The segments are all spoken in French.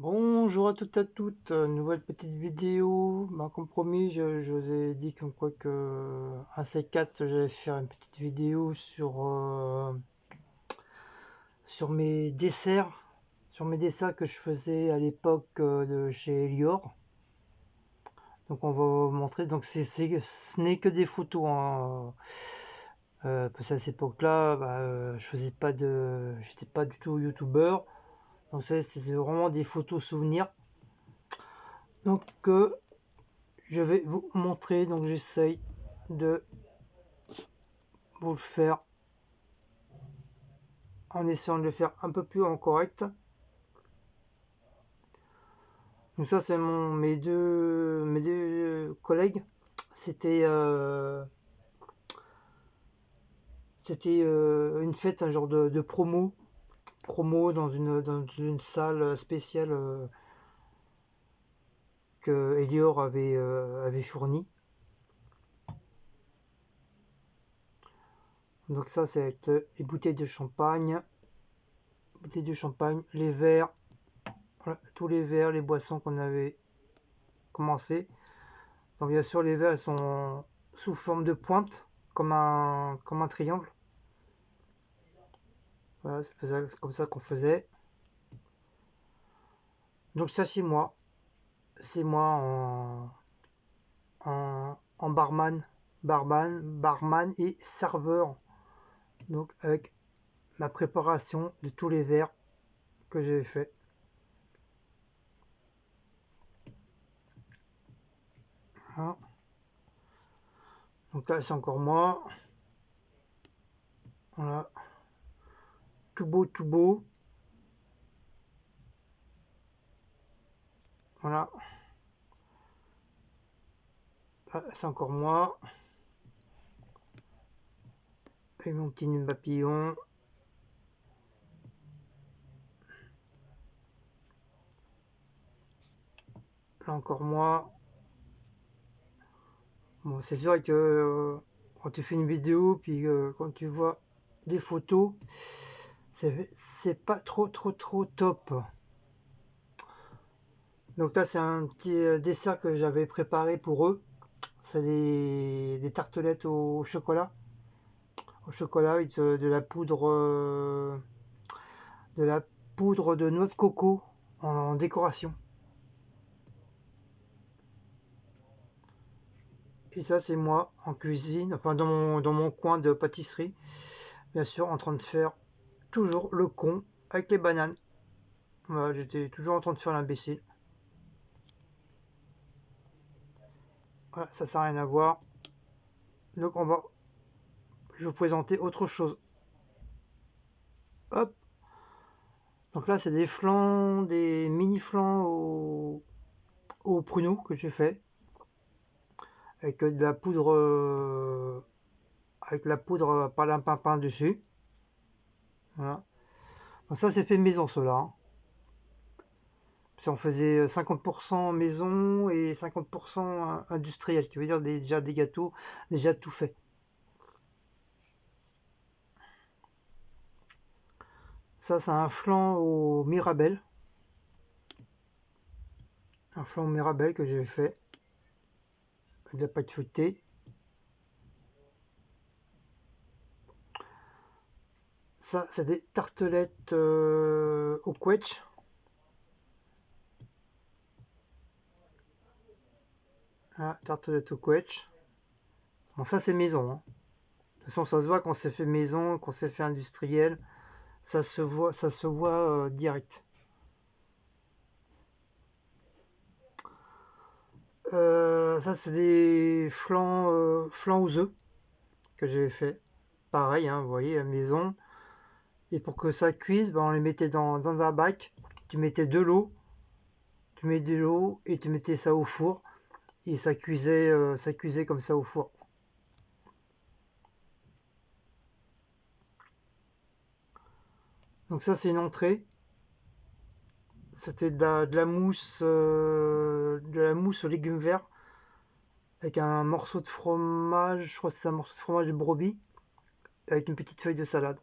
Bonjour à toutes et à toutes, nouvelle petite vidéo. Comme promis, je vous ai dit comme quoi que un C4 j'allais faire une petite vidéo sur mes desserts que je faisais à l'époque de chez Elior. Donc on va vous montrer. Donc ce n'est que des photos, hein. Parce qu'à cette époque-là, j'étais pas du tout youtubeur. Donc c'est vraiment des photos souvenirs. Donc je vais vous montrer, donc j'essaye de vous le faire en essayant de le faire un peu plus en correct. Donc ça c'est mes deux collègues. C'était une fête, un genre de promo dans une salle spéciale que Elior avait fournie. Donc ça c'est avec les bouteilles de champagne, les verres, voilà, tous les verres, les boissons qu'on avait commencé. Donc bien sûr les verres ils sont sous forme de pointe, comme un triangle. Voilà, c'est comme ça qu'on faisait. Donc ça c'est moi en barman et serveur. Donc avec ma préparation de tous les verres que j'ai fait. Voilà. Donc là c'est encore moi. Voilà, tout beau, tout beau. Voilà, là, c'est encore moi. Et mon petit nœud papillon. Là encore moi. Bon, c'est sûr que quand tu fais une vidéo, puis quand tu vois des photos, c'est pas trop top. Donc là, c'est un petit dessert que j'avais préparé pour eux. C'est des tartelettes au chocolat. Au chocolat avec de la poudre de noix de coco en décoration. Et ça, c'est moi en cuisine, enfin dans mon coin de pâtisserie, bien sûr, en train de faire toujours le con avec les bananes. Voilà, j'étais toujours en train de faire l'imbécile. Voilà, ça n'a rien à voir. Donc je vais vous présenter autre chose. Hop. Donc là, c'est des flancs, des mini flancs au pruneau que j'ai fait avec de la poudre, avec la poudre perlimpinpin dessus. Voilà. Donc ça, c'est fait maison, cela, hein. On faisait 50% maison et 50% industriel, qui veut dire déjà des gâteaux déjà tout fait. Ça, c'est un flan au Mirabelle. Un flan au Mirabelle que j'ai fait avec de la pâte feuilletée. Ça, c'est des tartelettes au quetch. Ah, tartelettes au quetch. Bon, ça, c'est maison, hein. De toute façon, ça se voit quand c'est fait maison, quand c'est fait industriel. Ça se voit direct. Ça, c'est des flans aux œufs que j'ai fait. Pareil, hein, vous voyez, à maison. Et pour que ça cuise, ben, on les mettait dans un bac. Tu mettais de l'eau, tu mets de l'eau et tu mettais ça au four. Et ça cuisait comme ça au four. Donc ça, c'est une entrée. C'était de la mousse aux légumes verts avec un morceau de fromage. Je crois que c'est un morceau de fromage de brebis avec une petite feuille de salade.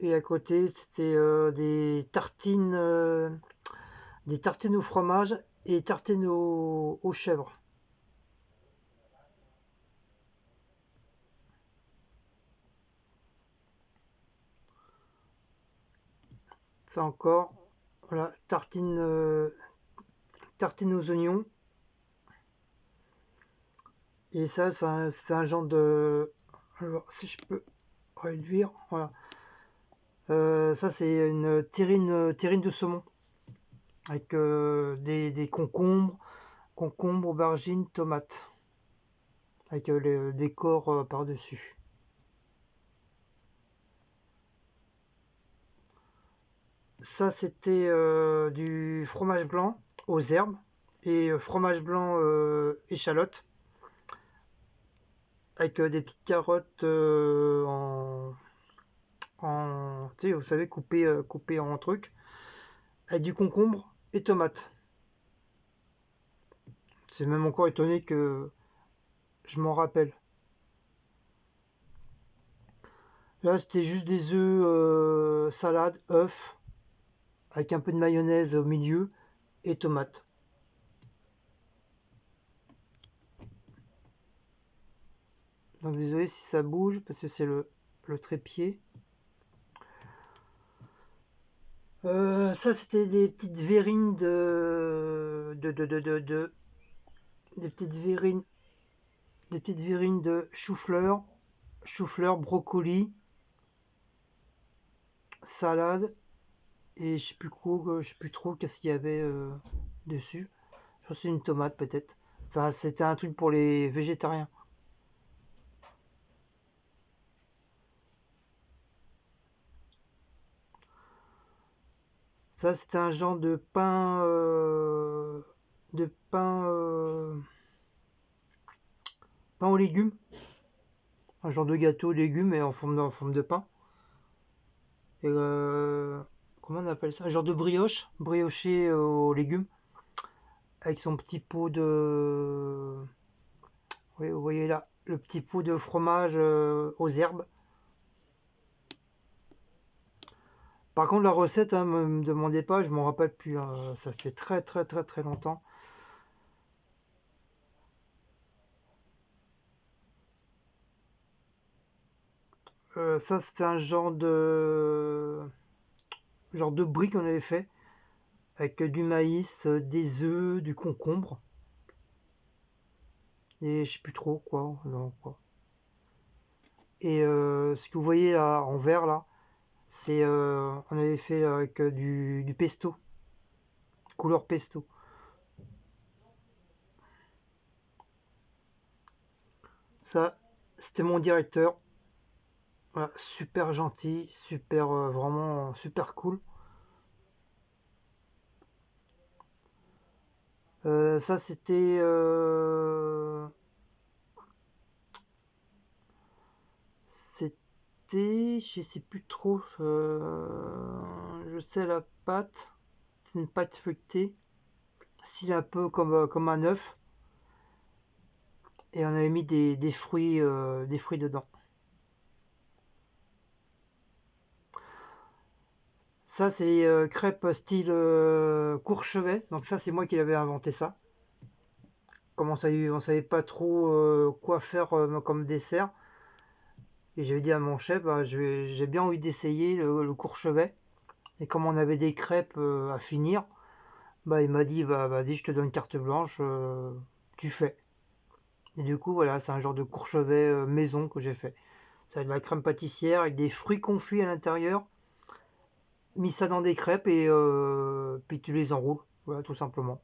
Et à côté, c'était des tartines au fromage et tartines aux chèvres. Ça encore, voilà, tartines aux oignons. Et ça, c'est un genre de... Alors, si je peux réduire, voilà. Ça, c'est une terrine de saumon avec des concombres, aubergines, tomates, avec le décor par-dessus. Ça, c'était du fromage blanc aux herbes et fromage blanc échalote avec des petites carottes tu sais, vous savez, coupées en trucs, avec du concombre et tomates. C'est même encore étonné que je m'en rappelle. Là, c'était juste des œufs, salade, œufs, avec un peu de mayonnaise au milieu et tomates. Donc désolé si ça bouge parce que c'est le trépied. Ça, c'était des petites verrines des petites verrines, de chou-fleur, brocoli, salade et je sais plus trop qu'est-ce qu'il y avait dessus. Je pense que c'est une tomate peut-être. Enfin, c'était un truc pour les végétariens. Ça, c'était un genre de pain aux légumes, un genre de gâteau aux légumes mais en forme de pain. Et comment on appelle ça? Un genre de brioché aux légumes, avec son petit pot de, oui, vous voyez là, le petit pot de fromage aux herbes. Par contre, la recette, hein, me demandez pas, je m'en rappelle plus, hein, ça fait très très très très longtemps. Ça, c'était un genre de brie qu'on avait fait avec du maïs, des œufs, du concombre et je sais plus trop quoi, non, quoi. Et ce que vous voyez là en vert là, c'est on avait fait avec du pesto, couleur pesto. Ça, c'était mon directeur. Voilà, super gentil, super vraiment super cool. Ça, je sais plus trop. Je sais la pâte, c'est une pâte feuilletée, style un peu comme un œuf, et on avait mis des fruits dedans. Ça, c'est les crêpes style Courchevet. Donc ça, c'est moi qui l'avais inventé ça. Comme on savait pas trop quoi faire comme dessert. Et j'avais dit à mon chef, bah, j'ai bien envie d'essayer le Courchevet. Et comme on avait des crêpes à finir, bah, il m'a dit, bah, vas-y, je te donne carte blanche, tu fais. Et du coup, voilà, c'est un genre de Courchevet maison que j'ai fait. C'est de la crème pâtissière avec des fruits confits à l'intérieur, mis ça dans des crêpes et puis tu les enroules. Voilà, tout simplement.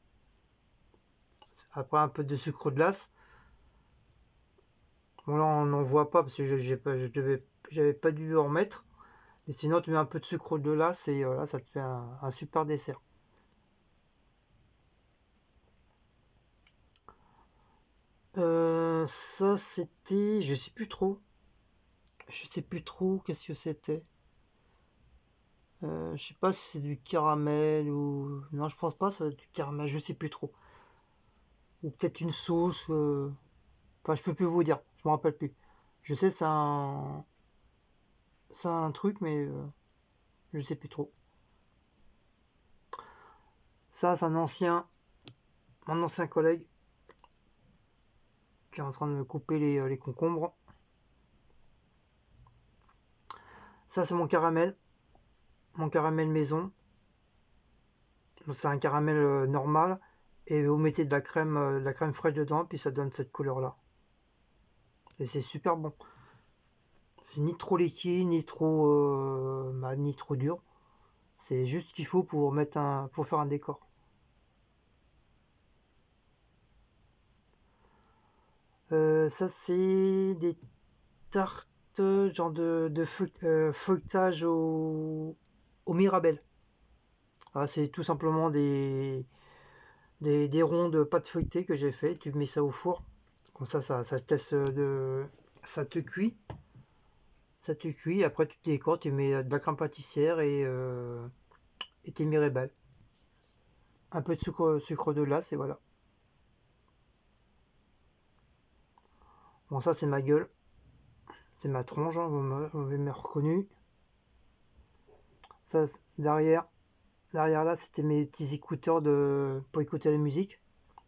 Après un peu de sucre glace. Bon là on n'en voit pas parce que j'avais pas dû en mettre. Mais sinon tu mets un peu de sucre glace et là ça te fait un super dessert. Ça c'était, je sais plus trop qu'est-ce que c'était. Je sais pas si c'est du caramel ou non, je pense pas, ça va être du caramel, je sais plus trop. Ou peut-être une sauce. Enfin, je peux plus vous dire, je me rappelle plus. Je sais c'est un truc mais. je sais plus trop. Ça, c'est mon ancien collègue qui est en train de me couper les concombres. Ça, c'est mon caramel maison. Donc, c'est un caramel normal. Et vous mettez de la crème fraîche dedans, puis ça donne cette couleur-là. Et c'est super bon. C'est ni trop liquide, ni trop dur. C'est juste ce qu'il faut pour pour faire un décor. Ça, c'est des tartes genre de feuilletage au Mirabelle. Ah, c'est tout simplement des ronds de pâte feuilletée que j'ai fait. Tu mets ça au four. Comme ça te laisse ça te cuit. Ça te cuit. Après, tu décores, tu mets de la crème pâtissière et tes Mirabelle. Un peu de sucre de glace et voilà. Bon, ça, c'est ma gueule. C'est ma tronche, hein, vous m'avez reconnu. Ça, derrière, derrière là, c'était mes petits écouteurs pour écouter la musique.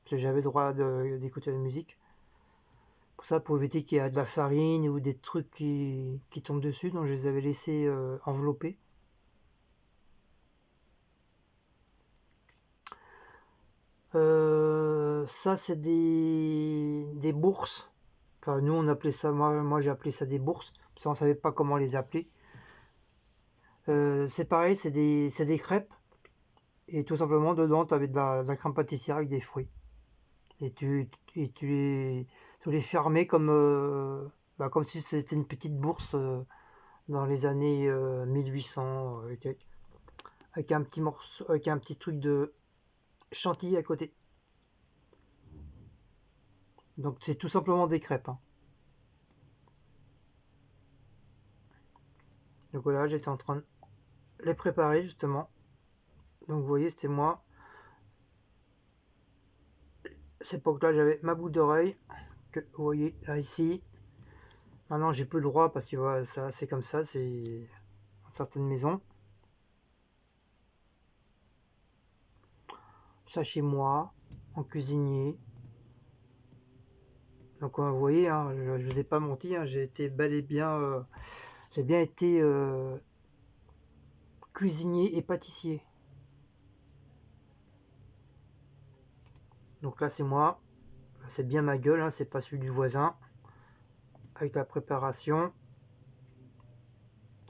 Parce que j'avais le droit d'écouter la musique. Pour ça, pour éviter qu'il y ait de la farine ou des trucs qui tombent dessus. Donc, je les avais laissés enveloppés. Ça, c'est des bourses. Enfin, nous, on appelait ça, moi j'ai appelé ça des bourses. Parce qu'on savait pas comment les appeler. C'est pareil, c'est des crêpes. Et tout simplement, dedans, tu avais de la crème pâtissière avec des fruits. Et tu les fermais comme si c'était une petite bourse dans les années 1800, avec un petit morceau, avec un petit truc de chantilly à côté. Donc c'est tout simplement des crêpes, hein. Donc voilà, j'étais en train de les préparer justement. Donc vous voyez, c'était moi. À cette époque-là, j'avais ma boucle d'oreille que vous voyez là ici. Maintenant, j'ai plus le droit parce que voilà, ça, c'est comme ça, c'est dans certaines maisons. Ça chez moi, en cuisinier. Donc vous voyez, hein, je ne vous ai pas menti, hein, j'ai été bel et bien, j'ai bien été cuisinier et pâtissier. Donc là c'est moi, c'est bien ma gueule, hein, c'est pas celui du voisin. Avec la préparation,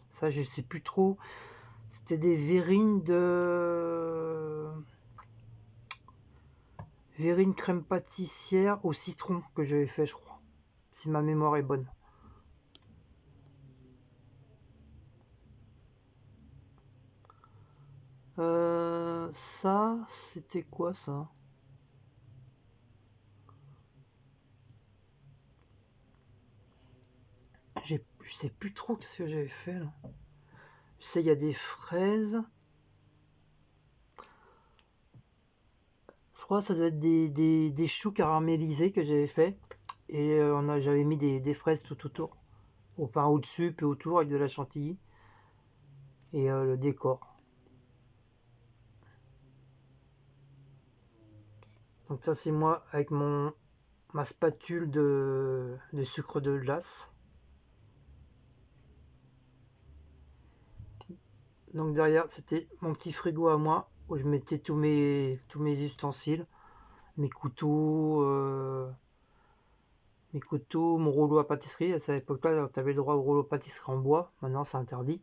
ça je sais plus trop. C'était des verrines crème pâtissière au citron que j'avais fait, je crois, si ma mémoire est bonne. Ça, c'était quoi ça? Je sais plus trop ce que j'avais fait là. Je sais, il y a des fraises. Je crois que ça doit être des choux caramélisés que j'avais fait. Et j'avais mis des fraises tout autour. Enfin, au-dessus, puis autour avec de la chantilly. Et le décor. Donc ça, c'est moi avec ma spatule de sucre de glace. Donc derrière, c'était mon petit frigo à moi, où je mettais tous mes ustensiles. Mes couteaux, mon rouleau à pâtisserie. À cette époque-là, tu avais le droit au rouleau à pâtisserie en bois. Maintenant, c'est interdit.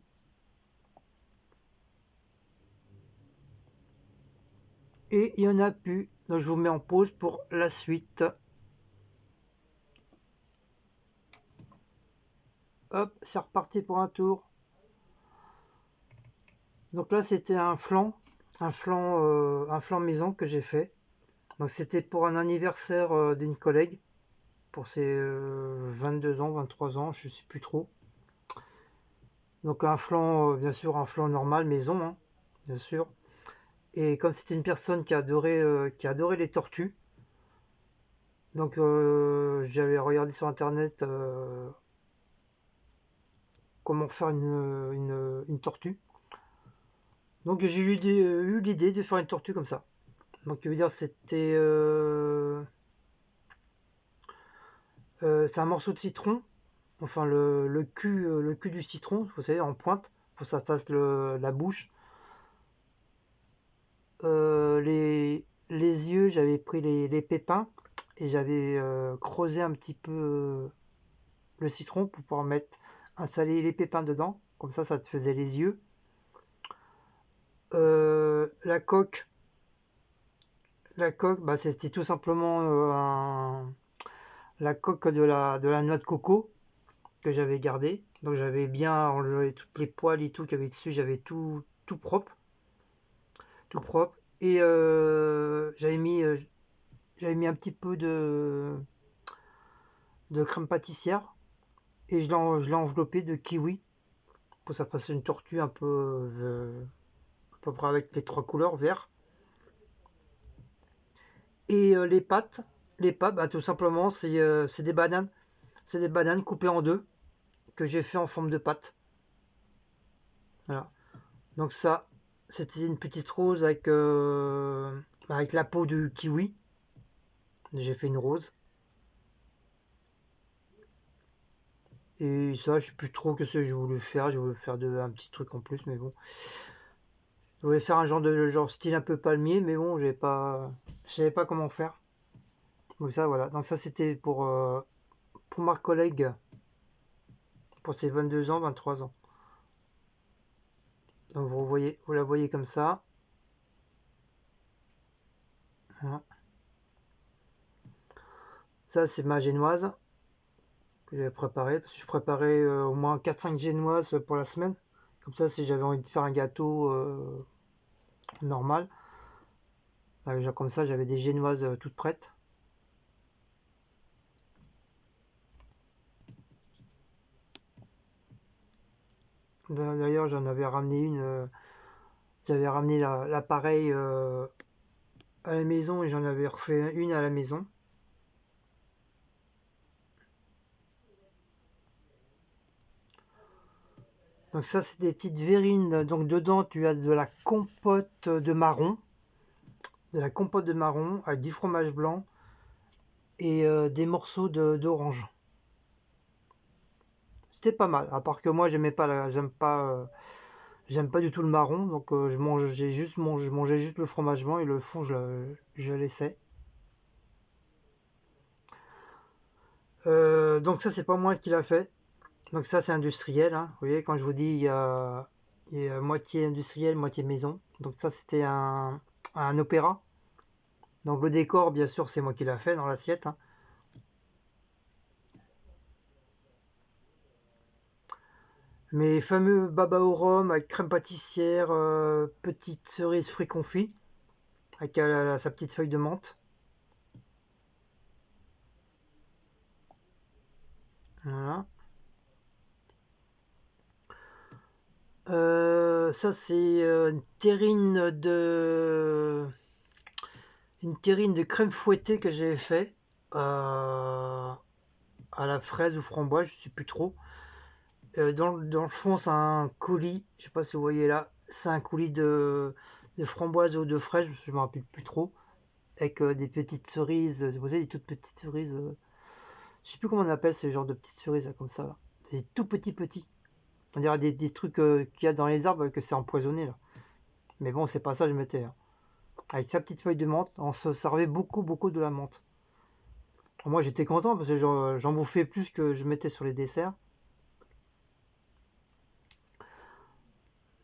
Et il n'y en a plus. Donc je vous mets en pause pour la suite. Hop, c'est reparti pour un tour. Donc là, c'était un flan maison que j'ai fait. Donc c'était pour un anniversaire d'une collègue, pour ses 22 ans, 23 ans, je ne sais plus trop. Donc un flan, bien sûr, un flan normal maison, hein, bien sûr. Et comme c'était une personne qui adorait les tortues, donc j'avais regardé sur internet comment faire une tortue. Donc j'ai eu l'idée de faire une tortue comme ça. Donc je veux dire c'était c'est un morceau de citron, enfin le cul du citron, vous savez, en pointe, pour que ça fasse la bouche. Les yeux, j'avais pris les pépins et j'avais creusé un petit peu le citron pour pouvoir mettre installer les pépins dedans. Comme ça te faisait les yeux. La coque, bah, c'était tout simplement la coque de la noix de coco que j'avais gardée. Donc j'avais bien enlevé toutes les poils et tout qu'il y avait dessus, j'avais tout propre, tout propre. Et j'avais mis un petit peu de crème pâtissière et je l'ai enveloppé de kiwi pour que ça fasse une tortue un peu à peu près avec les trois couleurs vert. Et les pâtes, bah, tout simplement c'est des bananes coupées en deux que j'ai fait en forme de pâte. Voilà. Donc ça, c'était une petite rose avec la peau de kiwi. J'ai fait une rose. Et ça, je sais plus trop ce que j'ai voulu faire. J'ai voulu faire un petit truc en plus, mais bon. Je voulais faire un genre style un peu palmier, mais bon, je savais pas comment faire. Donc ça, voilà. Donc ça, c'était pour ma collègue, pour ses 22 ans, 23 ans. Donc vous la voyez comme ça. Voilà. Ça, c'est ma génoise que j'avais préparée. Parce que je préparais au moins 4-5 génoises pour la semaine. Comme ça, si j'avais envie de faire un gâteau normal, genre comme ça, j'avais des génoises toutes prêtes. D'ailleurs, j'en avais ramené une. J'avais ramené l'appareil à la maison et j'en avais refait une à la maison. Donc ça, c'est des petites verrines. Donc dedans, tu as de la compote de marron. De la compote de marron avec du fromage blanc et des morceaux d'orange. C'était pas mal. À part que moi, j'aime pas du tout le marron. Donc je mangeais juste le fromage blanc et le fond, je laissais. Donc ça, c'est pas moi qui l'a fait. Donc ça, c'est industriel, hein. Vous voyez, quand je vous dis, il y a moitié industriel, moitié maison. Donc ça, c'était un opéra. Donc le décor, bien sûr, c'est moi qui l'a fait dans l'assiette, hein. Mes fameux baba au rhum avec crème pâtissière, petite cerise fruits confits, avec sa petite feuille de menthe. Voilà. Ça, c'est une terrine de crème fouettée que j'ai fait à la fraise ou framboise, je sais plus trop. Dans le fond, c'est un coulis, je sais pas si vous voyez là, c'est un coulis de framboise ou de fraise, je me rappelle plus trop, avec des petites cerises, vous savez, des toutes petites cerises, je sais plus comment on appelle ce genre de petites cerises là, comme ça, là. C'est des tout petits. On dirait des trucs qu'il y a dans les arbres que c'est empoisonné là. Mais bon, c'est pas ça que je mettais, hein. Avec sa petite feuille de menthe, on se servait beaucoup de la menthe. Moi j'étais content parce que j'en bouffais plus que je mettais sur les desserts.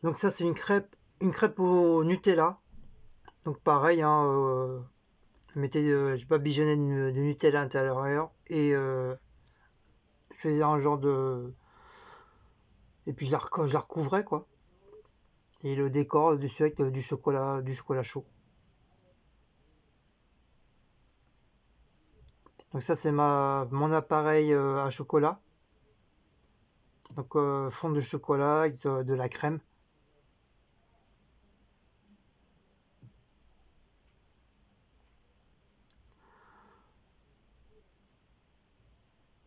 Donc ça c'est une crêpe au Nutella. Donc pareil, hein, j'ai pas badigeonnais de Nutella à l'intérieur et je faisais un genre de, et puis je la recouvrais quoi. Et le décor dessus avec du chocolat chaud. Donc ça c'est mon appareil à chocolat. Donc fond de chocolat avec de la crème.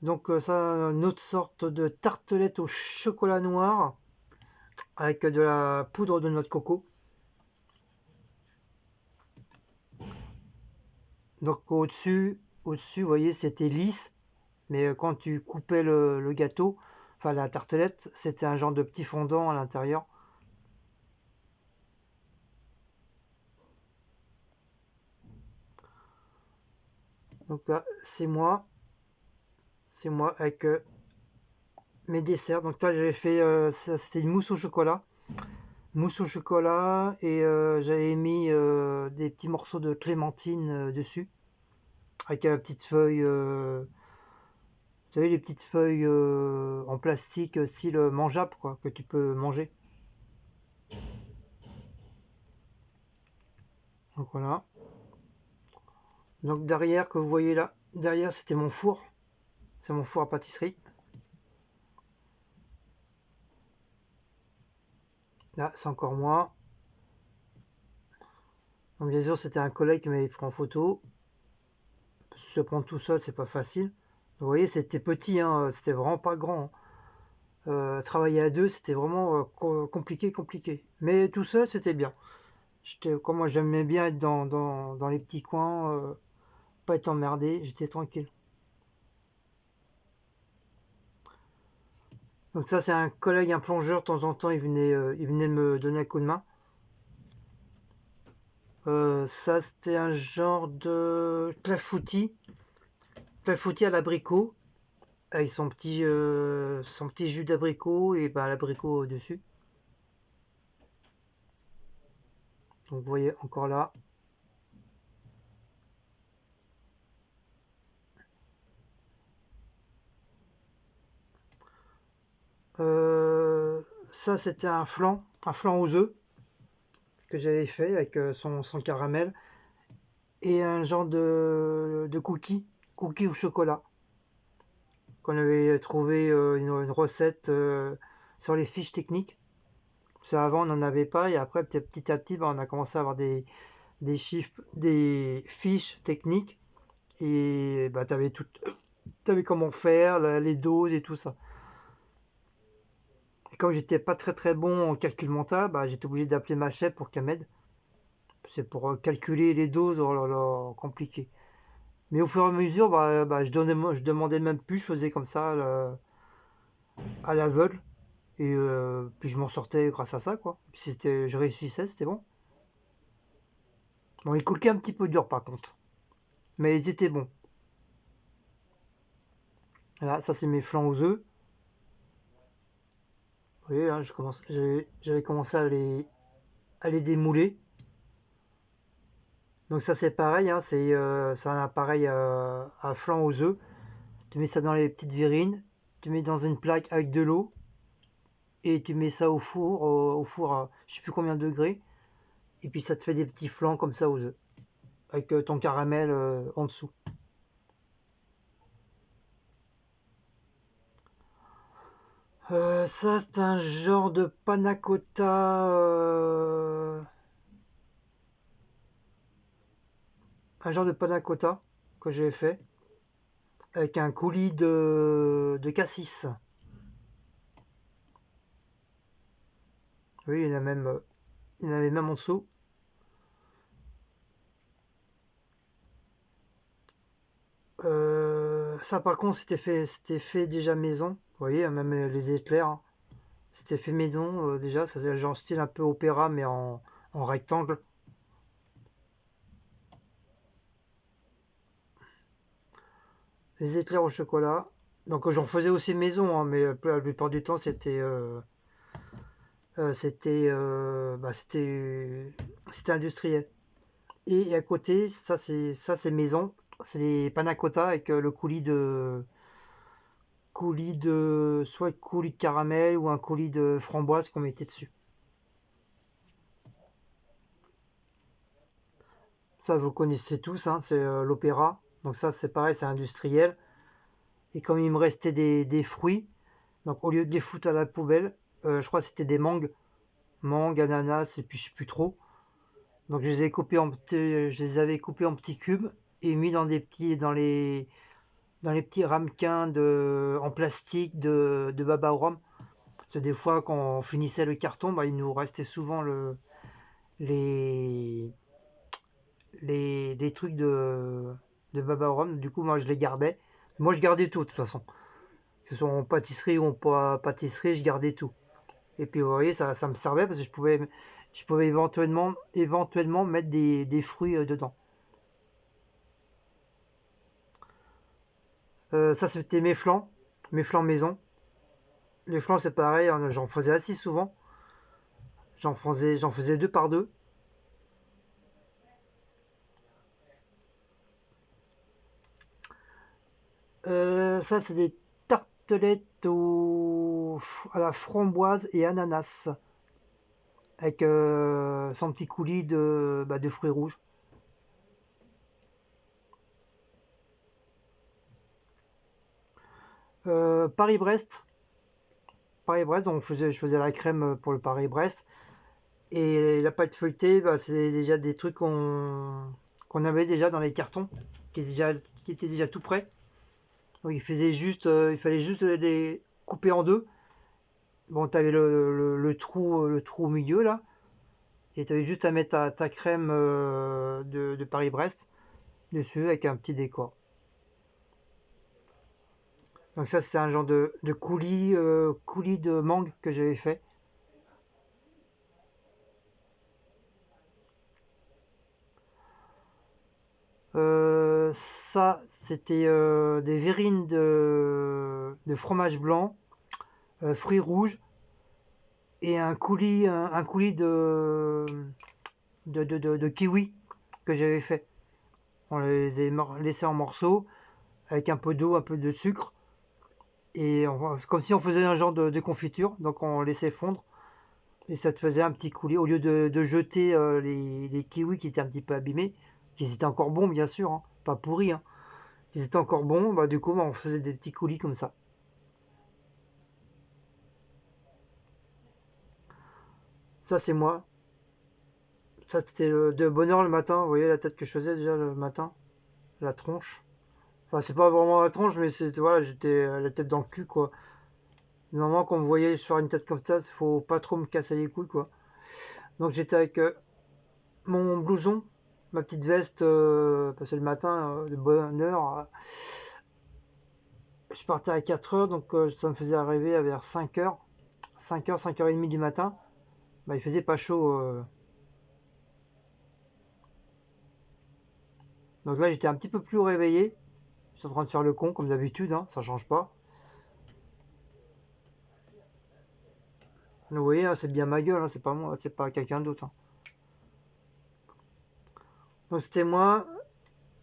Donc ça, une autre sorte de tartelette au chocolat noir avec de la poudre de noix de coco. Donc au-dessus, vous voyez, c'était lisse, mais quand tu coupais le gâteau, enfin la tartelette, c'était un genre de petit fondant à l'intérieur. Donc là, c'est moi avec mes desserts. Donc là, j'avais fait, c'était une mousse au chocolat, et j'avais mis des petits morceaux de clémentine dessus, avec la petite feuille, vous savez, les petites feuilles en plastique, style mangeable, quoi, que tu peux manger. Donc voilà. Donc derrière, que vous voyez là, derrière, c'était mon four. C'est mon four à pâtisserie. Là, c'est encore moi. Donc bien sûr, c'était un collègue qui m'avait pris en photo. Se prendre tout seul, c'est pas facile. Vous voyez, c'était petit, hein, c'était vraiment pas grand, hein. Travailler à deux, c'était vraiment compliqué, compliqué. Mais tout seul, c'était bien. Comme moi, j'aimais bien être dans les petits coins, pas être emmerdé, j'étais tranquille. Donc ça, c'est un collègue, un plongeur, de temps en temps, il venait me donner un coup de main. Ça, c'était un genre de clafoutis à l'abricot, avec son petit jus d'abricot et bah, l'abricot dessus. Donc vous voyez encore là. Euh, Ça, c'était un flan aux œufs que j'avais fait avec son caramel, et un genre de cookie au chocolat, qu'on avait trouvé une recette sur les fiches techniques. Ça, avant, on n'en avait pas, et après, petit à petit, bah, on a commencé à avoir des chiffres, des fiches techniques, et bah, t'avais comment faire, les doses et tout ça. Et comme j'étais pas très très bon en calcul mental, bah, j'étais obligé d'appeler ma chef pour qu'elle m'aide. C'est pour calculer les doses, oh là là, compliqué. Mais au fur et à mesure, bah, je demandais même plus, je faisais comme ça à l'aveugle. Et puis je m'en sortais grâce à ça, quoi. Puis je réussissais, c'était bon. Bon, ils coquaient un petit peu dur par contre, mais ils étaient bons. Voilà, ça c'est mes flancs aux œufs. Vous voyez, là, j'avais commencé à les démouler. Donc ça c'est pareil, hein, c'est un appareil à flanc aux œufs. Tu mets ça dans les petites verrines, tu mets dans une plaque avec de l'eau, et tu mets ça au four à je sais plus combien de degrés, et puis ça te fait des petits flancs comme ça aux œufs, avec ton caramel en dessous. Ça, c'est un genre de panna cotta, un genre de panna cotta que j'ai fait avec un coulis de cassis. Oui, il y en avait même en dessous. Ça, par contre, c'était fait déjà maison. Vous voyez, même les éclairs, hein. C'était fait maison déjà. C'est genre style un peu opéra, mais en rectangle. Les éclairs au chocolat. Donc j'en faisais aussi maison, hein, mais la plupart du temps c'était industriel. Et à côté, ça c'est maison. C'est les panna cotta avec le coulis de soit coulis de caramel ou un coulis de framboise qu'on mettait dessus. Ça vous connaissez tous, hein, c'est l'opéra. Donc ça c'est pareil, c'est industriel. Et comme il me restait des fruits, donc au lieu de les foutre à la poubelle, je crois que c'était des mangues, ananas, et puis je sais plus trop. Donc je les avais coupés en petits cubes et mis dans les petits ramequins en plastique de baba au rhum. Parce que des fois, quand on finissait le carton, bah, il nous restait souvent les, les trucs de Baba Rhum. Du coup, moi, je les gardais. Moi, je gardais tout, de toute façon. Que ce soit en pâtisserie ou en pâtisserie, je gardais tout. Et puis, vous voyez, ça me servait parce que je pouvais éventuellement mettre des fruits dedans. Ça, c'était mes flancs maison. Les flancs, c'est pareil, hein, j'en faisais assez souvent. J'en faisais deux par deux. Ça, c'est des tartelettes à la framboise et ananas, avec son petit coulis de fruits rouges. Paris-Brest. Paris-Brest, donc je faisais la crème pour le Paris-Brest. Et la pâte feuilletée, bah, c'est déjà des trucs qu'on avait déjà dans les cartons, qui étaient déjà tout prêts. Donc il fallait juste les couper en deux. Bon, t'avais le trou au milieu là, et t'avais juste à mettre ta crème de Paris-Brest dessus avec un petit décor. Donc ça, c'était un genre de coulis de mangue que j'avais fait. Ça, c'était des verrines de fromage blanc, fruits rouges et un coulis de kiwi que j'avais fait. On les a laissés en morceaux avec un peu d'eau, un peu de sucre et comme si on faisait un genre de confiture. Donc on laissait fondre et ça te faisait un petit coulis au lieu de jeter les kiwis qui étaient un petit peu abîmés, qui étaient encore bons bien sûr, hein, pas pourris, hein. Ils étaient encore bons, bah du coup bah, on faisait des petits coulis comme ça. Ça c'est moi. Ça c'était de bonne heure le matin. Vous voyez la tête que je faisais déjà le matin, la tronche. Enfin c'est pas vraiment la tronche, mais c'est voilà, j'étais la tête dans le cul quoi. Normalement quand vous voyez faire une tête comme ça, faut pas trop me casser les couilles quoi. Donc j'étais avec mon blouson, ma petite veste, parce que le matin de bonne heure, je partais à 4 heures, donc ça me faisait arriver vers 5 heures, 5 heures, 5h30 du matin. Bah il faisait pas chaud. Donc là j'étais un petit peu plus réveillé. Je suis en train de faire le con comme d'habitude, hein, ça change pas. Vous voyez, hein, c'est bien ma gueule, hein, c'est pas moi, c'est pas quelqu'un d'autre, hein. Donc c'était moi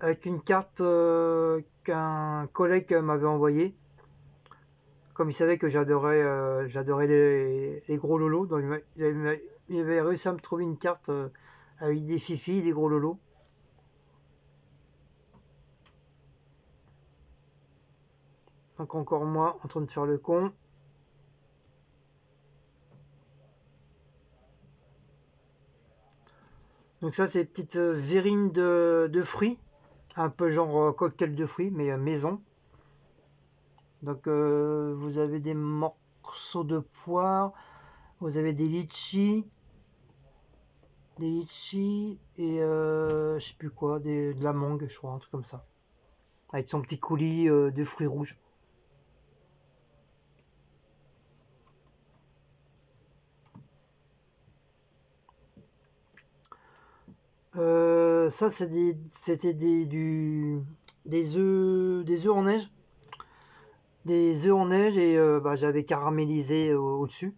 avec une carte qu'un collègue m'avait envoyée. Comme il savait que j'adorais les gros lolos, donc il avait réussi à me trouver une carte avec des fifis, des gros lolos. Donc encore moi en train de faire le con. Donc ça c'est petite verrine de fruits, un peu genre cocktail de fruits, mais maison. Donc vous avez des morceaux de poire, vous avez des litchis et je sais plus quoi, de la mangue je crois, un truc comme ça. Avec son petit coulis de fruits rouges. Ça c'était des œufs en neige. Des œufs en neige et bah, j'avais caramélisé au-dessus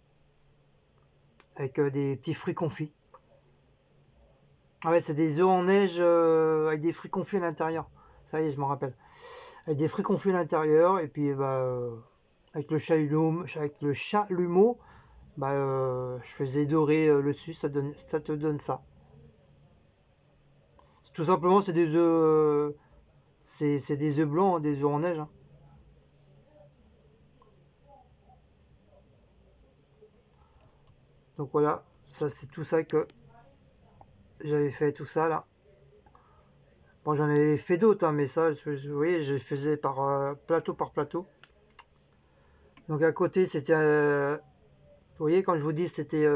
avec des petits fruits confits. Ah ouais, c'est des œufs en neige avec des fruits confits à l'intérieur. Ça y est, je m'en rappelle. Avec des fruits confits à l'intérieur et puis bah, avec le chalumeau, bah, je faisais dorer le dessus, ça te donne ça. Tout simplement, c'est des œufs, c'est des œufs blancs, hein, des œufs en neige, hein. Donc voilà, ça c'est tout ça que j'avais fait, tout ça là. Bon, j'en avais fait d'autres, hein, mais ça, vous voyez, je les faisais plateau par plateau. Donc à côté, c'était, vous voyez, quand je vous dis, c'était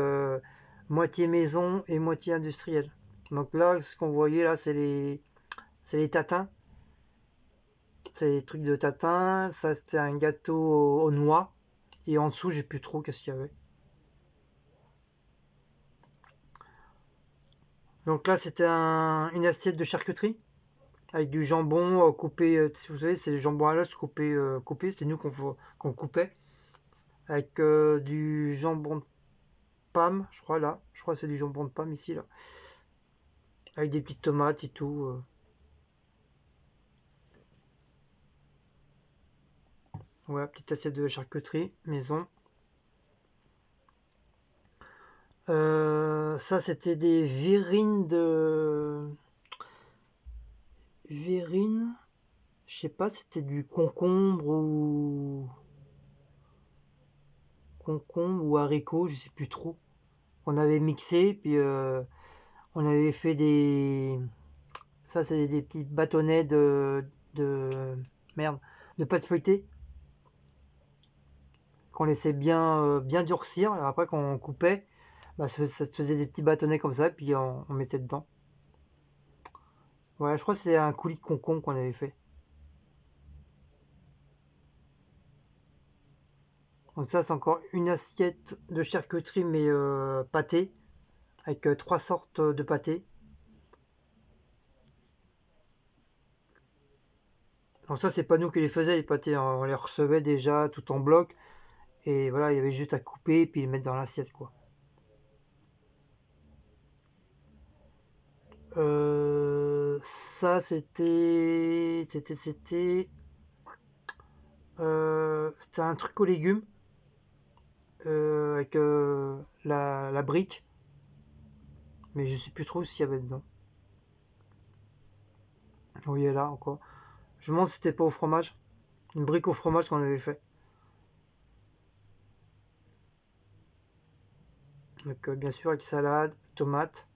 moitié maison et moitié industriel. Donc là, ce qu'on voyait là, c'est les tatins. C'est les trucs de tatin. Ça, c'était un gâteau aux noix. Et en dessous, j'ai plus trop qu'est-ce qu'il y avait. Donc là, c'était une assiette de charcuterie avec du jambon coupé. Si vous savez, c'est du jambon à l'os coupé. C'est nous qu'on coupait. Avec du jambon de Pam, je crois là. Je crois que c'est du jambon de Pam ici là. Avec des petites tomates et tout. Voilà, petite assiette de charcuterie maison. Ça, c'était des verrines. Je sais pas, c'était du concombre ou haricot, je sais plus trop. On avait mixé, puis on avait fait des. Ça, c'est des petits bâtonnets de merde, de pâte feuilletée qu'on laissait bien durcir. Et après, quand on coupait, bah, ça te faisait des petits bâtonnets comme ça, puis on mettait dedans. Ouais, je crois que c'était un coulis de concombre qu'on avait fait. Donc ça, c'est encore une assiette de charcuterie, mais pâté, avec trois sortes de pâté. Donc ça, c'est pas nous qui les faisions, les pâtés, hein. On les recevait déjà tout en bloc. Et voilà, il y avait juste à couper et puis les mettre dans l'assiette, quoi. Ça, c'était un truc aux légumes avec la brique, mais je sais plus trop s'il y avait dedans. Oui, là encore. Je me demande si c'était pas au fromage. Une brique au fromage qu'on avait fait. Donc bien sûr avec salade, tomates,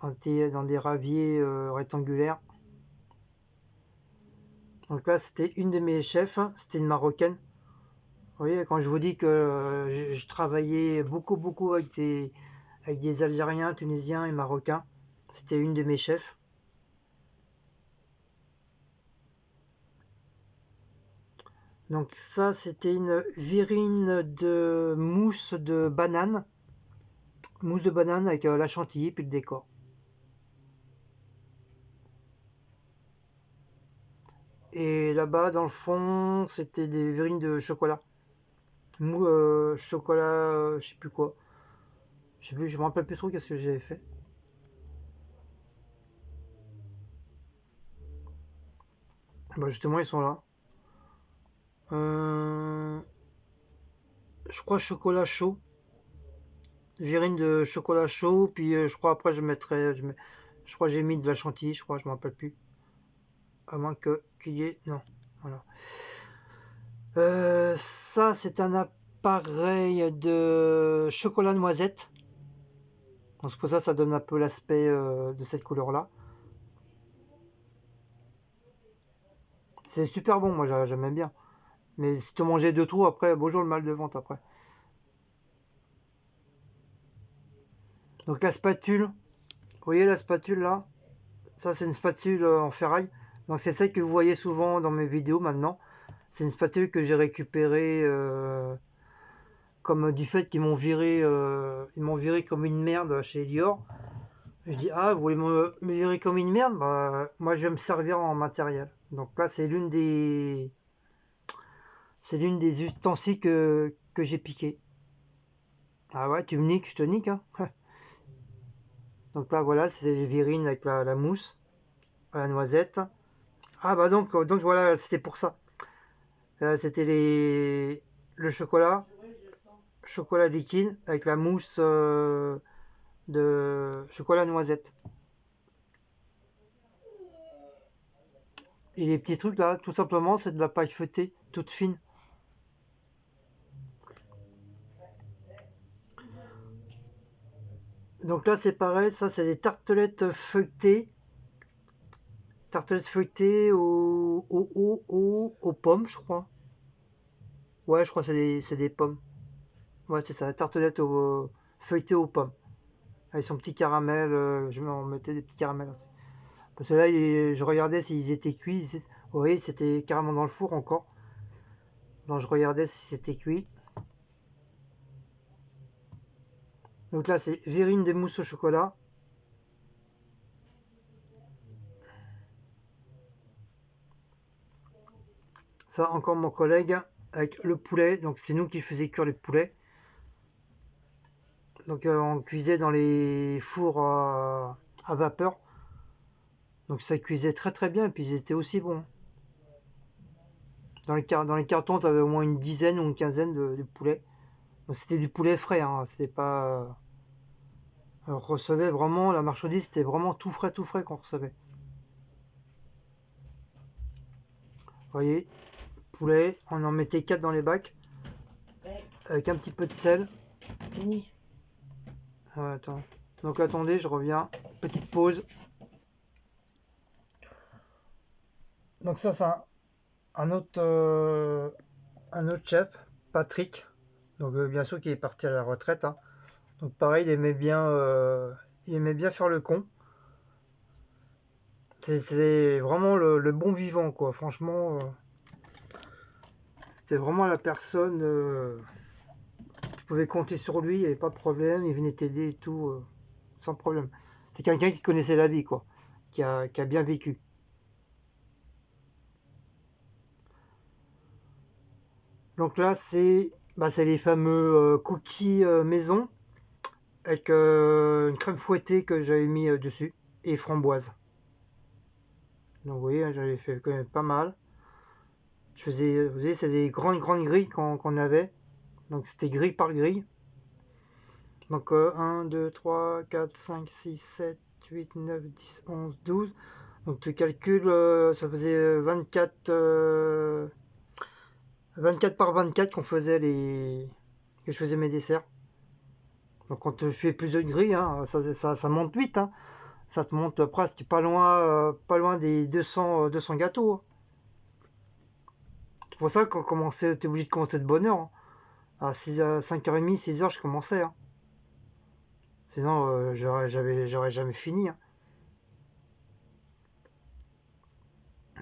dans des raviers rectangulaires. Donc là, c'était une de mes chefs, c'était une marocaine. Vous voyez, quand je vous dis que je travaillais beaucoup avec des Algériens, Tunisiens et Marocains, c'était une de mes chefs. Donc ça, c'était une virine de mousse de banane avec la chantilly puis le décor. Et là-bas, dans le fond, c'était des virines de chocolat. Chocolat, je sais plus quoi. Je sais plus, je me rappelle plus trop qu'est-ce que j'avais fait. Bah justement, ils sont là. Euh, je crois chocolat chaud. Virine de chocolat chaud, puis je crois après je crois que j'ai mis de la chantilly, je crois, je me rappelle plus. À moins que qu'il y ait, non, voilà. Ça c'est un appareil de chocolat noisette. Donc c'est pour ça que ça donne un peu l'aspect de cette couleur-là. C'est super bon, moi j'aime bien. Mais si tu mangeais de trop après, bonjour le mal de ventre après. Donc la spatule, vous voyez la spatule là? Ça c'est une spatule en ferraille. Donc c'est celle que vous voyez souvent dans mes vidéos maintenant. C'est une spatule que j'ai récupérée comme du fait qu'ils m'ont viré comme une merde chez Elior. Je dis ah vous voulez me virer comme une merde, bah moi je vais me servir en matériel. Donc là c'est l'une des ustensiles que j'ai piqué. Ah ouais tu me niques, je te nique hein. Donc là voilà c'est les virines avec la mousse, à la noisette. Ah bah donc voilà c'était pour ça. C'était le chocolat liquide avec la mousse de chocolat noisette. Et les petits trucs là, tout simplement, c'est de la paille feuilletée, toute fine. Donc là, c'est pareil, ça, c'est des tartelettes feuilletées. Tartelettes feuilletées aux pommes, je crois. Ouais, je crois que c'est des pommes. Ouais, c'est ça, tartelettes feuilletées aux pommes. avec son petit caramel. Je m'en mettais des petits caramels. Parce que là, je regardais s'ils étaient cuits. Vous voyez, c'était carrément dans le four encore. Donc je regardais si c'était cuit. Donc là, c'est verrine de mousse au chocolat. Ça, encore mon collègue avec le poulet. Donc c'est nous qui faisions cuire les poulets. Donc on cuisait dans les fours à vapeur. Donc ça cuisait très très bien et puis ils étaient aussi bons. Dans les cartons, tu avais au moins une dizaine ou une quinzaine de poulets. Donc c'était du poulet frais, hein. C'était pas. On recevait vraiment, la marchandise, c'était vraiment tout frais qu'on recevait. Vous voyez, poulet, on en mettait 4 dans les bacs, avec un petit peu de sel. Fini. Ouais, attends. Donc attendez, je reviens. Petite pause. Donc ça, c'est un autre chef, Patrick. Donc bien sûr qu'il est parti à la retraite, hein. Donc pareil, il aimait bien faire le con. C'est vraiment le bon vivant, quoi. Franchement, c'était vraiment la personne. Tu pouvais compter sur lui, il n'y avait pas de problème. Il venait t'aider et tout, sans problème. C'est quelqu'un qui connaissait la vie, quoi. Qui a bien vécu. Donc là, c'est les fameux cookies maison avec une crème fouettée que j'avais mis dessus et framboise. Donc vous voyez, j'avais fait quand même pas mal. Vous voyez, c'est des grandes grilles qu'on avait. Donc c'était grille par grille. Donc 1, 2, 3, 4, 5, 6, 7, 8, 9, 10, 11, 12. Donc tu calcules, ça faisait 24 par 24 que je faisais mes desserts. Donc quand tu fais plusieurs grilles, hein, ça monte vite, hein. Ça te monte presque pas loin des 200 gâteaux, hein. C'est pour ça qu'on commençait, t'es obligé de commencer de bonne heure, hein. À 5h30, 6h, je commençais, hein. Sinon, j'aurais jamais fini, hein.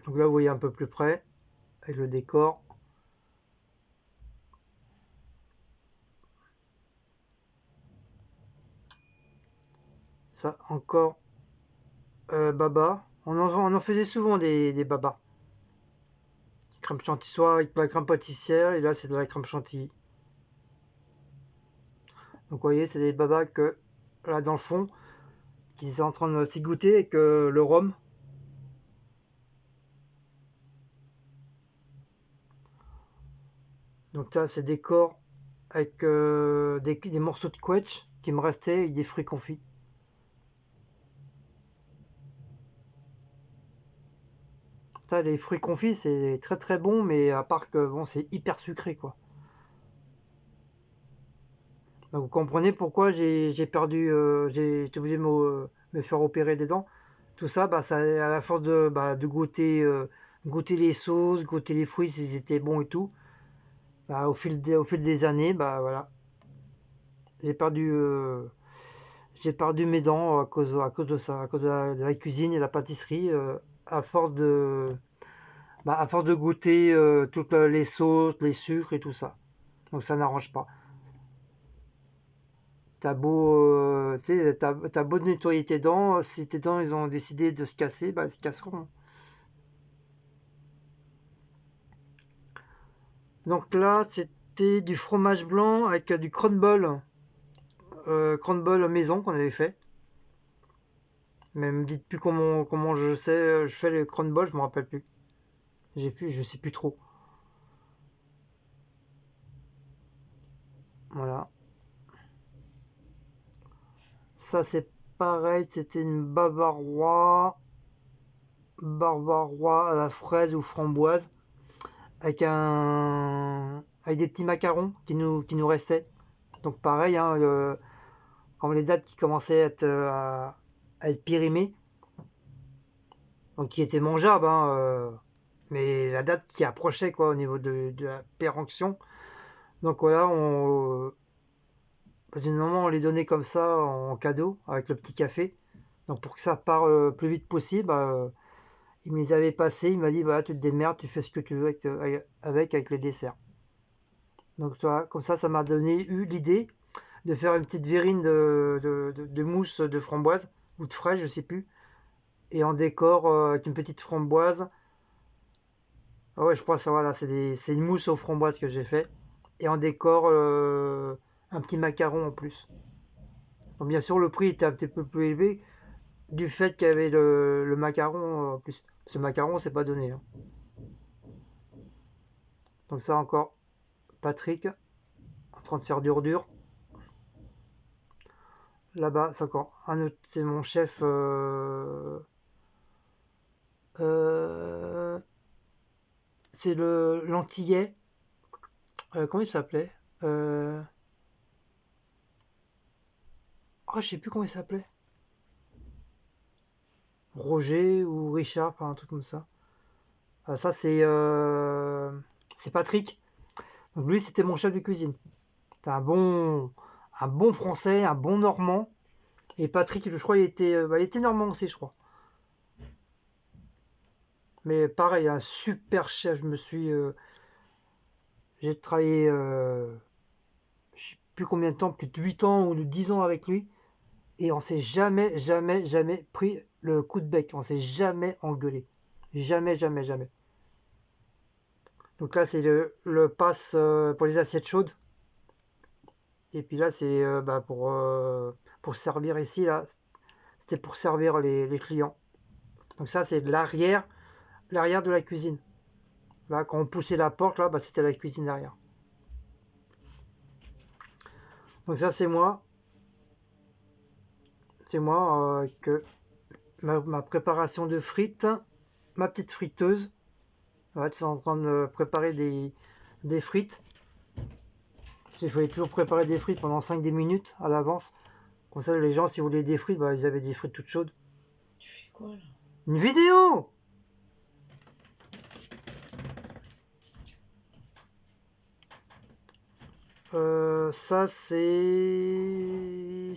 Donc là, vous voyez un peu plus près, avec le décor. Ça, encore, baba. On en faisait souvent des babas. Crème chantilly, soit avec la crème pâtissière, et là, c'est de la crème chantilly. Donc, vous voyez, c'est des babas que, là, dans le fond, qui sont en train de s'y goûter avec le rhum. Donc, ça, c'est des corps avec des morceaux de quetch qui me restaient et des fruits confits. Ça, les fruits confits, c'est très très bon, mais à part que bon, c'est hyper sucré, quoi. Donc vous comprenez pourquoi j'ai perdu, j'ai été obligé de me faire opérer des dents. Tout ça, bah, ça à la force de goûter les sauces, goûter les fruits s'ils étaient bons et tout. Bah, au fil des années, bah voilà, j'ai perdu, euh, j'ai perdu mes dents à cause de ça, à cause de la cuisine et de la pâtisserie, à force à force de goûter toutes les sauces, les sucres et tout ça. Donc ça n'arrange pas. T'as beau nettoyer tes dents, si tes dents ils ont décidé de se casser, bah ils se casseront. Donc là, c'était du fromage blanc avec du crumble maison qu'on avait fait. Mais me dites plus comment je fais le crumble, je me rappelle plus. Je sais plus trop. Voilà. Ça c'est pareil, c'était une bavarois à la fraise ou framboise avec des petits macarons qui nous restaient. Donc pareil, hein, quand les dates qui commençaient à être périmées, donc qui étaient mangeables, hein, mais la date qui approchait quoi au niveau de la péremption. Donc voilà, Généralement, on les donnait comme ça en cadeau avec le petit café. Donc pour que ça part le plus vite possible, il me les avait passés. Il m'a dit bah tu te démerdes, tu fais ce que tu veux avec les desserts. Donc comme ça m'a donné eu l'idée de faire une petite verrine de mousse de framboise ou de fraise, je sais plus, et en décor avec une petite framboise. Ah ouais, je crois que ça voilà, c'est une mousse aux framboises que j'ai fait et en décor un petit macaron en plus. Donc bien sûr le prix était un petit peu plus élevé du fait qu'il y avait le macaron en plus. Ce macaron c'est pas donné, hein. Donc ça encore, Patrick en train de faire dur. Là-bas, c'est encore un autre, c'est mon chef. Euh, c'est le l'antillais. Comment il s'appelait? euh, oh, je sais plus comment il s'appelait. Roger ou Richard, enfin, un truc comme ça. Ah, ça, c'est Patrick. Donc lui, c'était mon chef de cuisine. C'était un bon français, un bon normand. Et Patrick, je crois, il était normand aussi, je crois. Mais pareil, un super chef. J'ai travaillé, je sais plus combien de temps, plus de 8 ans ou de 10 ans avec lui. Et on s'est jamais pris le coup de bec. On s'est jamais engueulé. Jamais. Donc là, c'est le pass pour les assiettes chaudes. Et puis là, c'est pour servir ici. Là, c'était pour servir les clients. Donc ça, c'est de l'arrière de la cuisine. Là, quand on poussait la porte, là, c'était la cuisine derrière. Donc ça, c'est moi. C'est moi que ma préparation de frites, ma petite friteuse. Ouais, tu es en train de préparer des frites. Il fallait toujours préparer des frites pendant 5-10 minutes à l'avance. Comme ça, les gens, s'ils voulaient des frites, bah, ils avaient des frites toutes chaudes. Tu fais quoi là? Une vidéo! Ça, c'est...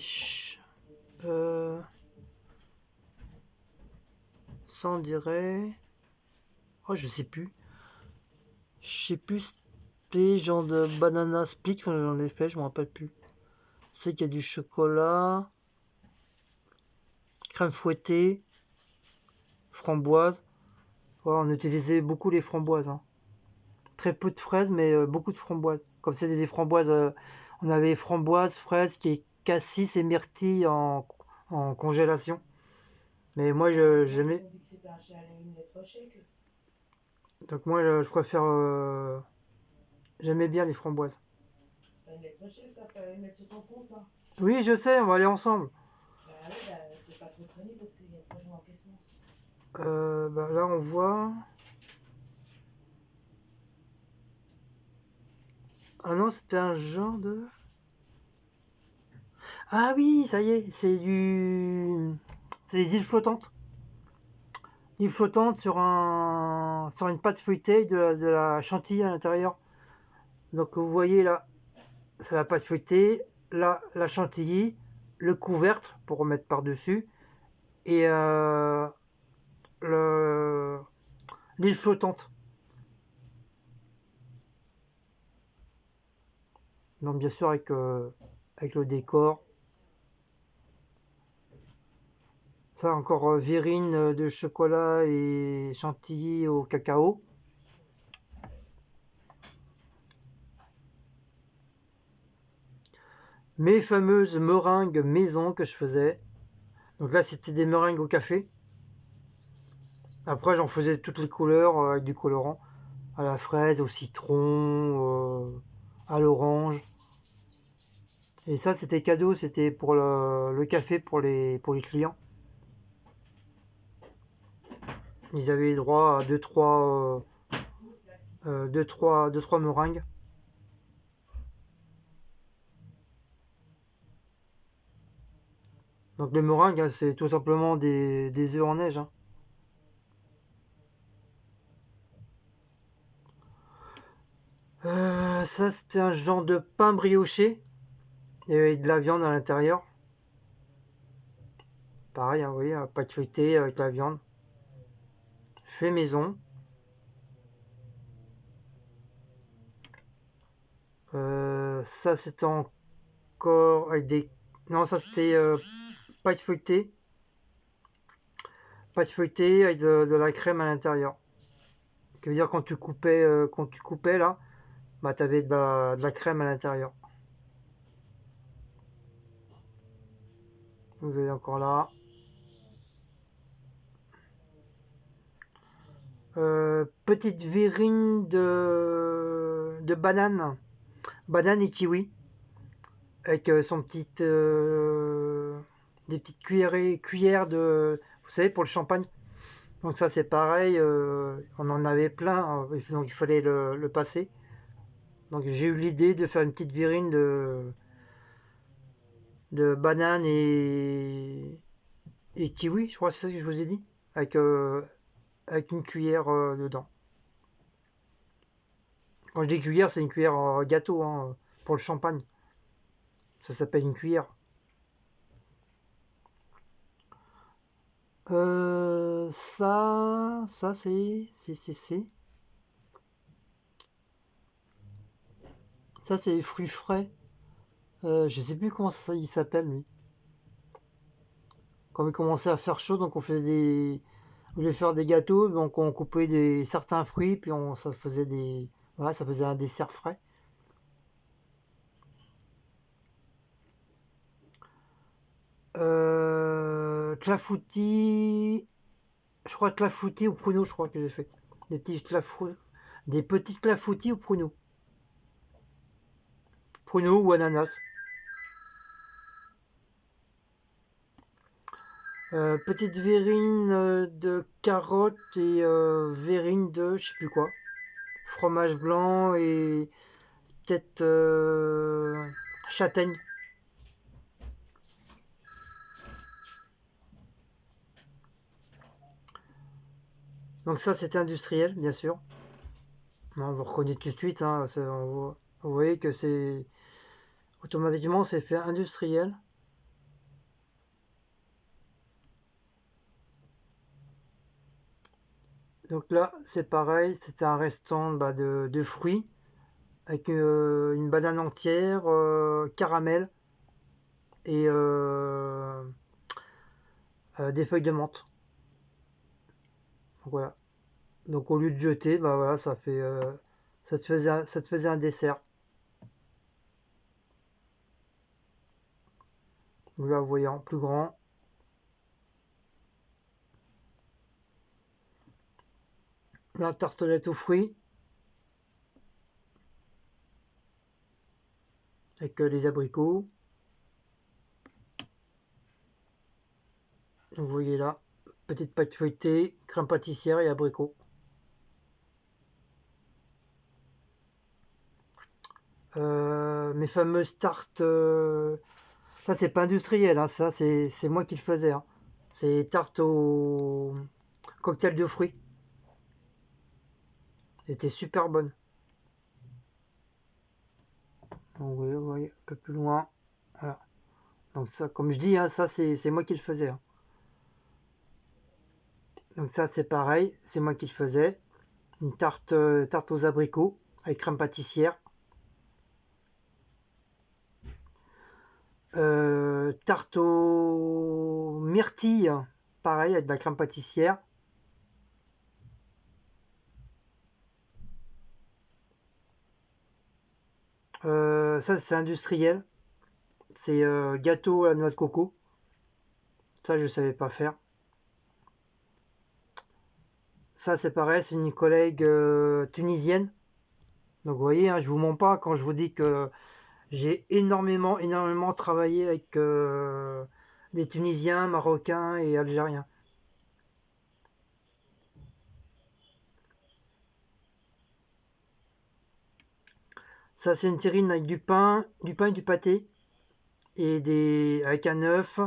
ça, on dirait... Oh, je sais plus. Je sais plus, c'était genre de banana split quand j'en ai fait, je me rappelle plus. Je sais qu'il y a du chocolat, crème fouettée, framboise. Ouais, on utilisait beaucoup les framboises, hein. Très peu de fraises, mais beaucoup de framboises. Comme c'était des framboises, on avait framboises, fraises, cassis et myrtilles en congélation. Mais moi, j'aimais. On dit que c'était une lettre chèque. Donc moi, je préfère. J'aimais bien les framboises. C'est pas une lettre chèque, ça peut aller mettre sur ton compte. Hein. Oui, je sais, on va aller ensemble. Bah ouais, bah, faut pas trop traîner parce qu'il y a trop de encaissement. Là, on voit. Ah non, c'était un genre de. Ah oui, ça y est, c'est des îles flottantes. Îles flottantes sur une pâte feuilletée de la chantilly à l'intérieur. Donc vous voyez là, c'est la pâte feuilletée, là la chantilly, le couvercle pour remettre par-dessus et le l'île flottante. Donc bien sûr avec le décor. Ça encore verrine de chocolat et chantilly au cacao. Mes fameuses meringues maison que je faisais. Donc là c'était des meringues au café. Après j'en faisais toutes les couleurs avec du colorant. À la fraise, au citron, à l'orange. Et ça, c'était cadeau, c'était pour le café pour les clients. Ils avaient droit à deux, trois meringues. Donc les meringues, hein, c'est tout simplement des œufs en neige, hein. Ça, c'était un genre de pain brioché. Il y avait de la viande à l'intérieur. Pareil, hein, vous voyez, pâte feuilletée avec la viande. Fait maison. Ça, c'était encore avec des... Non, ça, c'était pâte feuilletée. Pâte feuilletée avec de la crème à l'intérieur. Ce qui veut dire quand tu coupais là, bah, t'avais de la crème à l'intérieur. Vous avez encore là. Petite verrine de banane. Banane et kiwi. Avec son petite... des petites cuillères de... Vous savez, pour le champagne. Donc ça, c'est pareil. On en avait plein. Hein, donc il fallait le passer. Donc j'ai eu l'idée de faire une petite verrine de banane et kiwi. Je crois que c'est ça que je vous ai dit. Avec une cuillère dedans. Quand je dis cuillère, c'est une cuillère gâteau hein, pour le champagne. Ça s'appelle une cuillère. Ça c'est les fruits frais. Je sais plus comment ça il s'appelle lui. Quand il commençait à faire chaud, donc on voulait faire des gâteaux, donc on coupait certains fruits, puis ça faisait voilà, ça faisait un dessert frais. Clafoutis, je crois clafoutis ou pruneaux, je crois que j'ai fait. Des petits clafoutis ou pruneaux. Pruneaux ou ananas. Petite verrine de carottes et verrine de je sais plus quoi. Fromage blanc et peut-être châtaigne. Donc ça c'était industriel bien sûr. On vous reconnaît tout de suite. Hein, vous voyez que c'est automatiquement c'est fait industriel. Donc là c'est pareil, c'était un restant bah, de fruits avec une banane entière, caramel et des feuilles de menthe. Donc voilà. Donc au lieu de jeter, bah voilà, ça te faisait un dessert. Donc là, vous voyez en plus grand. La tartelette aux fruits avec les abricots. Donc vous voyez là, petite pâte feuilletée, crème pâtissière et abricots. Mes fameuses tartes, ça c'est pas industriel, hein, ça c'est moi qui le faisais. Hein. C'est tartes au cocktail de fruits. C'était super bonne. Donc vous voyez, un peu plus loin. Voilà. Donc ça, comme je dis, hein, ça c'est moi qui le faisais. Hein. Donc ça c'est pareil, c'est moi qui le faisais. Une tarte aux abricots avec crème pâtissière. Tarte aux myrtilles, pareil avec de la crème pâtissière. Ça c'est industriel. C'est gâteau à la noix de coco. Ça je savais pas faire. Ça c'est pareil, c'est une collègue tunisienne. Donc vous voyez, hein, je vous mens pas quand je vous dis que j'ai énormément travaillé avec des Tunisiens, Marocains et Algériens. Ça c'est une terrine avec du pain et du pâté et avec un œuf,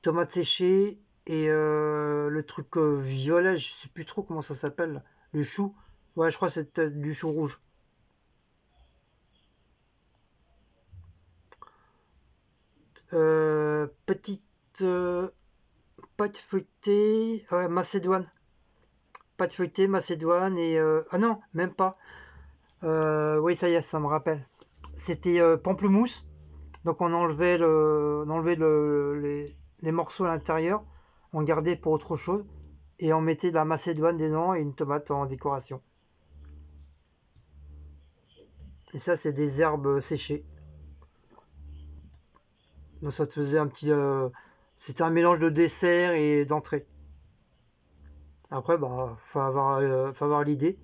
tomates séchées et le truc violet, je sais plus trop comment ça s'appelle, le chou. Ouais, je crois que c'est du chou rouge. Petite pâte feuilletée, ouais, macédoine. Pâte feuilletée, macédoine et... ah non, même pas. Oui, ça y est, ça me rappelle. C'était pamplemousse. Donc on enlevait les morceaux à l'intérieur. On gardait pour autre chose. Et on mettait de la macédoine dedans et une tomate en décoration. Et ça, c'est des herbes séchées. Donc ça te faisait un petit... c'était un mélange de dessert et d'entrée. Après, bah, faut avoir l'idée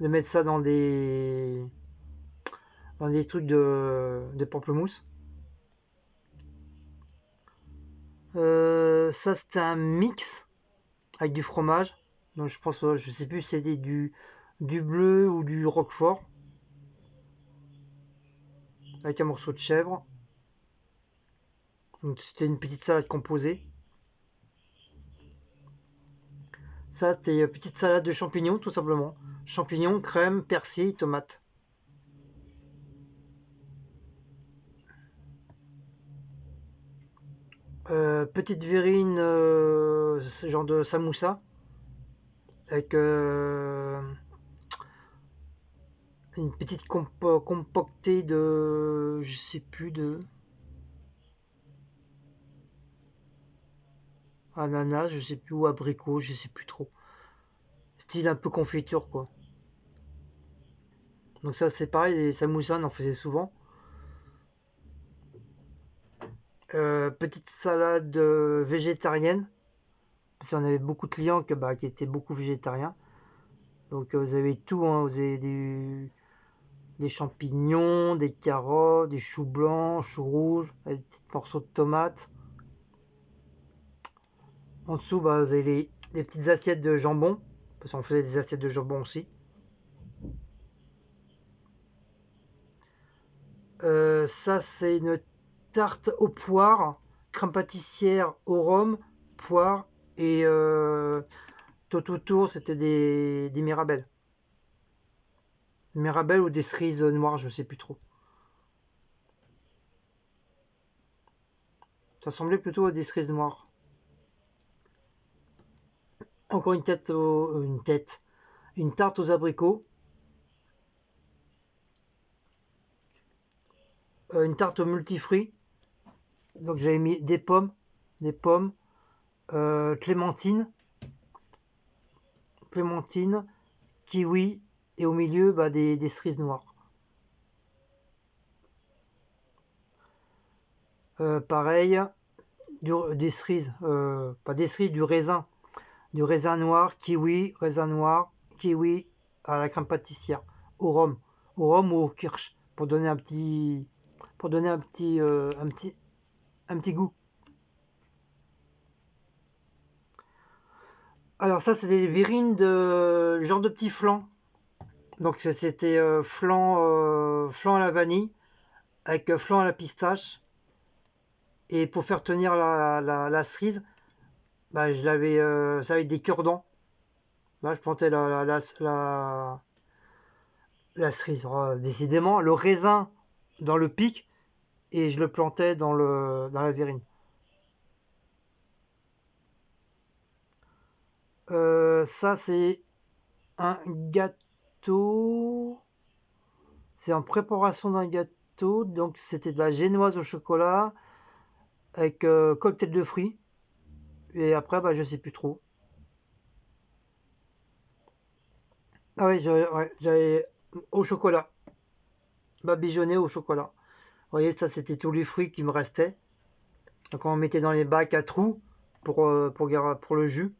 de mettre ça dans des trucs de pamplemousse. Ça, c'était un mix avec du fromage. Donc je pense, je sais plus si c'était du bleu ou du roquefort. Avec un morceau de chèvre. Donc c'était une petite salade composée. Ça, c'était une petite salade de champignons, tout simplement. Champignons, crème, persil, tomate. Petite verrine, ce genre de samoussa. Avec une petite compoctée de, je sais plus, de ananas, je sais plus, ou abricot, je sais plus trop. Style un peu confiture, quoi. Donc ça, c'est pareil, les samoussas, on en faisait souvent. Petite salade végétarienne, parce qu'on avait beaucoup de clients qui étaient beaucoup végétariens. Donc vous avez tout, hein, vous avez des champignons, des carottes, des choux blancs, choux rouges, des petits morceaux de tomates. En dessous, bah, vous avez des petites assiettes de jambon, parce qu'on faisait des assiettes de jambon aussi. Ça, c'est une tarte aux poires, crème pâtissière au rhum, poire et tout autour, c'était des mirabelles. Mirabelles ou des cerises noires, je sais plus trop. Ça semblait plutôt à des cerises noires. Encore une tarte aux abricots, une tarte aux multifruits. Donc j'avais mis des pommes, clémentine, kiwi et au milieu bah, des cerises noires. Pareil, des cerises, pas des cerises, du raisin noir, kiwi à la crème pâtissière, au rhum ou au kirsch, pour donner un petit goût. Alors ça, c'est des verrines de genre de petits flans. Donc c'était flan à la vanille avec flan à la pistache. Et pour faire tenir la cerise, bah, je l'avais, ça avec des cure-dents. Là, je plantais la cerise, décidément, le raisin dans le pic et je le plantais dans la verrine. Ça, c'est un gâteau. C'est en préparation d'un gâteau. Donc, c'était de la génoise au chocolat avec cocktail de fruits. Et après, bah, je sais plus trop. Ah oui, j'avais au chocolat. Badigeonné au chocolat. Vous voyez, ça, c'était tous les fruits qui me restaient. Donc, on mettait dans les bacs à trous pour le jus.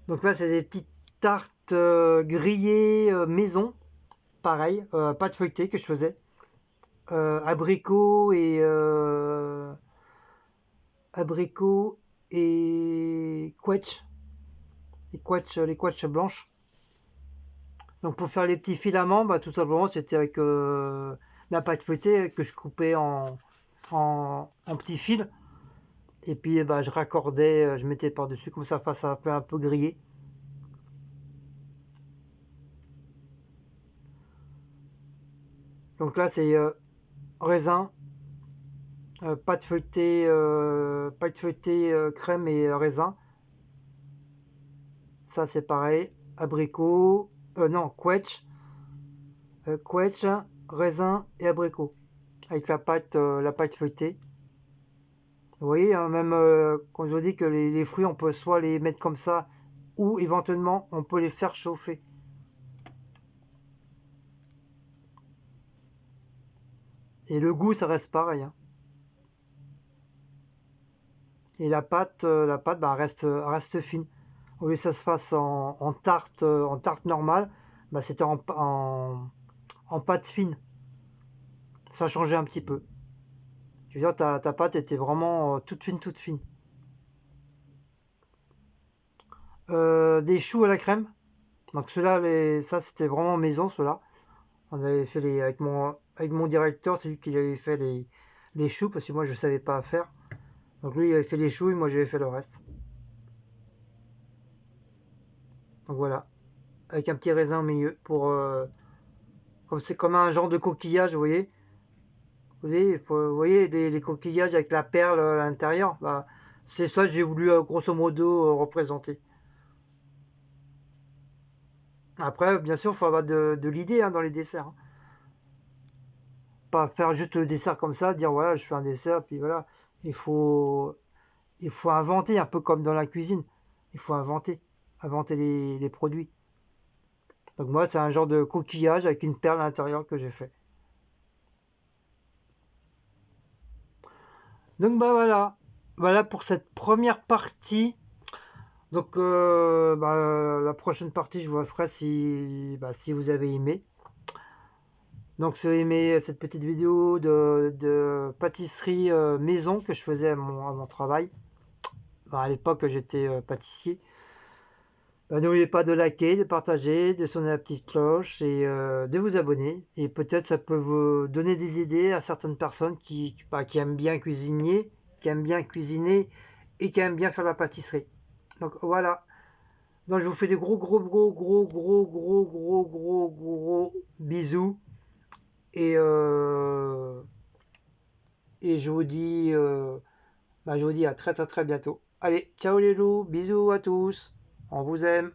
Donc là, c'est des petites tartes grillées maison. Pareil, pâte feuilletée que je faisais. Abricots abricots et quetch. Les quetch blanches. Donc pour faire les petits filaments, bah, tout simplement, c'était avec la pâte feuilletée que je coupais en petits fils. Et puis bah, je raccordais, je mettais par-dessus, comme ça fasse un peu grillé. Donc là, c'est raisin, pâte feuilletée, crème et raisin. Ça, c'est pareil. Abricot, non, quetch, raisin et abricot. Avec la pâte feuilletée. Vous voyez, hein, même quand je vous dis que les fruits, on peut soit les mettre comme ça, ou éventuellement, on peut les faire chauffer. Et le goût, ça reste pareil, hein. Et la pâte bah, reste fine. Au lieu que ça se fasse en tarte normale, bah, c'était en pâte fine. Ça changeait un petit peu. Je veux dire, ta pâte était vraiment toute fine, toute fine. Des choux à la crème. Donc ceux-là, ça c'était vraiment maison, ceux-là. On avait fait avec mon directeur, c'est lui qui avait fait les choux, parce que moi je savais pas faire. Donc lui il avait fait les choux et moi j'avais fait le reste. Donc voilà. Avec un petit raisin au milieu pour comme c'est comme un genre de coquillage, vous voyez. Vous voyez les coquillages avec la perle à l'intérieur. Bah, c'est ça que j'ai voulu grosso modo représenter. Après, bien sûr, il faut avoir de l'idée hein, dans les desserts, hein. Pas faire juste le dessert comme ça, dire voilà, je fais un dessert, puis voilà. Il faut, il faut inventer, un peu comme dans la cuisine. Il faut inventer les produits. Donc moi, c'est un genre de coquillage avec une perle à l'intérieur que j'ai fait. Donc bah voilà pour cette première partie. Donc bah, la prochaine partie, je vous la ferai si vous avez aimé. Donc si vous avez aimé cette petite vidéo de pâtisserie maison que je faisais à mon travail. Bah, à l'époque, j'étais pâtissier. Bah, n'oubliez pas de liker, de partager, de sonner la petite cloche et de vous abonner. Et peut-être ça peut vous donner des idées à certaines personnes qui aiment bien cuisiner, et qui aiment bien faire la pâtisserie. Donc voilà. Donc je vous fais des gros gros gros gros gros gros gros gros gros bisous et je vous dis à très très très bientôt. Allez, ciao les loups, bisous à tous. On vous aime.